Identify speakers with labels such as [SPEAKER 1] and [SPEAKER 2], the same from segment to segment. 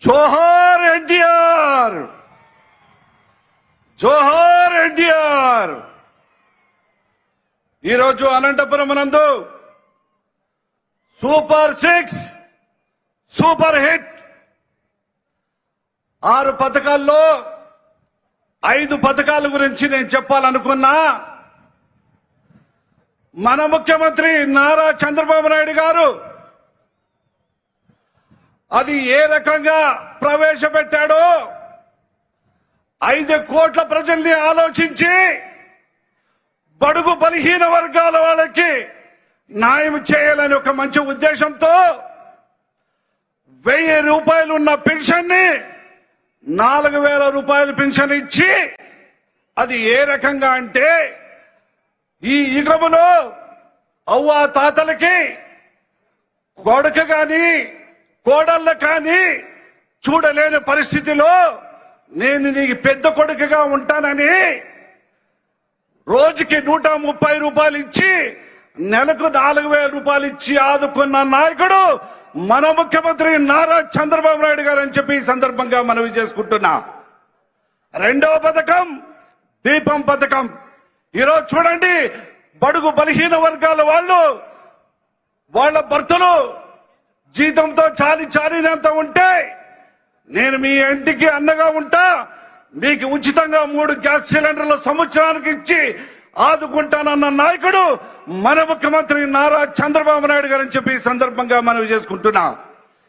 [SPEAKER 1] జోహార్ ఎన్టీఆర్, జోహార్ ఎన్టీఆర్. ఈరోజు అనంతపురం నందు super 6 super hit 6 పథకాల్లో 5 పథకాల గురించి నేను చెప్పాలనుకున్నా. మన ముఖ్యమంత్రి నారా చంద్రబాబు నాయుడు గారు అది ఏ రకంగా ప్రవేశపెట్టాడో 5 కోట్ల ప్రజల్ని ఆలోచించి బడుగు బలహీన వర్గాల వాళ్ళకి న్యాయం చేయాలని ఒక మంచి ఉద్దేశంతో 1000 రూపాయలు ఉన్న పెన్షన్ ని 4000 రూపాయలు పెన్షన్ ఇచ్చి, అది ఏ రకంగా అంటే ఈ యుగములో అవ్వా తాతలకి కొడుకు గాని కోడళ్ళ కానీ చూడలేని పరిస్థితిలో నేను నీకు పెద్ద కొడుకుగా ఉంటానని రోజుకి 130 రూపాయలు ఇచ్చి నెలకు 4000 రూపాయలు ఇచ్చి ఆదుకున్న నాయకుడు మన ముఖ్యమంత్రి నారా చంద్రబాబు నాయుడు గారు అని చెప్పి ఈ సందర్భంగా మనవి చేసుకుంటున్నా. రెండవ పథకం దీపం పథకం. ఈరోజు చూడండి, బడుగు బలహీన వర్గాల వాళ్ళు వాళ్ళ భర్తలు జీతంతో చాలినంత ఉంటే నేను మీ ఇంటికి అన్నగా ఉంటా, మీకు ఉచితంగా 3 గ్యాస్ సిలిండర్ల సంవత్సరానికి ఇచ్చి ఆదుకుంటానన్న నాయకుడు మన ముఖ్యమంత్రి నారా చంద్రబాబు నాయుడు గారు అని చెప్పి ఈ సందర్భంగా మనవి చేసుకుంటున్నా.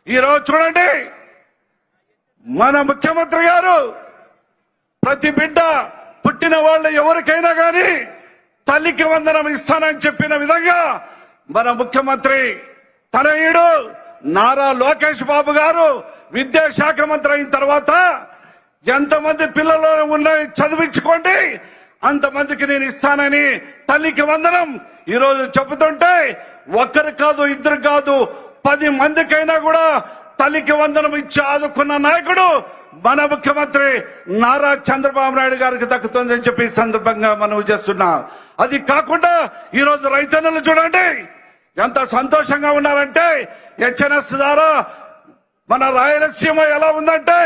[SPEAKER 1] ఈరోజు చూడండి, మన ముఖ్యమంత్రి గారు ప్రతి బిడ్డ పుట్టిన వాళ్ళు ఎవరికైనా గాని తల్లికి వందనం ఇస్తానని చెప్పిన విధంగా మన ముఖ్యమంత్రి తనయుడు నారా లోకేష్ బాబు గారు విద్యాశాఖ మంత్రి అయిన తర్వాత ఎంతమంది పిల్లలు ఉన్నాయి చదివించుకోండి, అంతమందికి నేను ఇస్తానని తల్లికి వందనం ఈరోజు చెబుతుంటే, ఒక్కరు కాదు, 2 కాదు, 10 మందికైనా కూడా తల్లికి వందనం ఇచ్చి ఆదుకున్న నాయకుడు మన ముఖ్యమంత్రి నారా చంద్రబాబు నాయుడు గారికి దక్కుతుందని చెప్పి ఈ సందర్భంగా మనం చేస్తున్నా. అది కాకుండా ఈరోజు రైతన్నలు చూడండి ఎంత సంతోషంగా ఉన్నారంటే, హెచ్ఎన్ఎస్ ద్వారా మన రాయలసీమ ఎలా ఉందంటే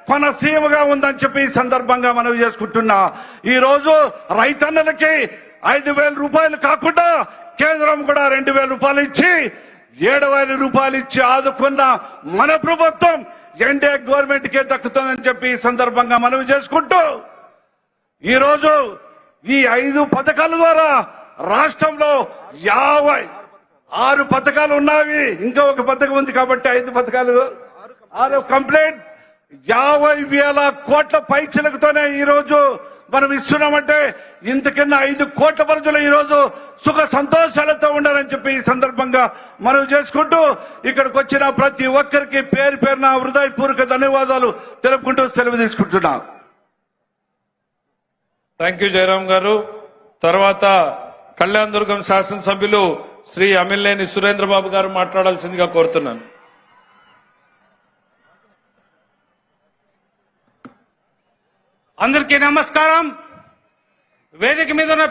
[SPEAKER 1] కొనసీమగా ఉందని చెప్పి ఈ సందర్భంగా మనం చేసుకుంటున్నా. ఈ రోజు రైతన్నలకి 5000 రూపాయలు కాకుండా కేంద్రం కూడా 2000 రూపాయలు ఇచ్చి 7000 రూపాయలు ఇచ్చి ఆదుకున్న మన ప్రభుత్వం ఎన్డీఏ గవర్నమెంట్ కే దక్కుతుందని చెప్పి ఈ సందర్భంగా మనవి చేసుకుంటూ, ఈ రోజు ఈ 5 పథకాల ద్వారా రాష్ట్రంలో 56 పథకాలు ఉన్నాయి. ఇంకా ఒక పథకం ఉంది కాబట్టి 5 పథకాలు 6 కంప్లీట్. 50,000 కోట్ల పైచిలకుతోనే ఈ రోజు మనం ఇస్తున్నామంటే ఇంతకన్నా 5 కోట్ల ప్రజలు ఈ రోజు సుఖ సంతోషాలతో ఉండాలని చెప్పి ఈ సందర్భంగా మనం చేసుకుంటూ, ఇక్కడికి వచ్చిన ప్రతి ఒక్కరికి పేరు పేరున హృదయపూర్వక ధన్యవాదాలు తెలుపుకుంటూ సెలవు తీసుకుంటున్నా.
[SPEAKER 2] థ్యాంక్ యూ జయరాం గారు. తర్వాత కళ్యాణదుర్గం శాసనసభ్యులు శ్రీ అమిల్నేని సురేంద్రబాబు గారు మాట్లాడాల్సిందిగా కోరుతున్నాను.
[SPEAKER 3] అందరికీ నమస్కారం. వేదిక మీద ఉన్న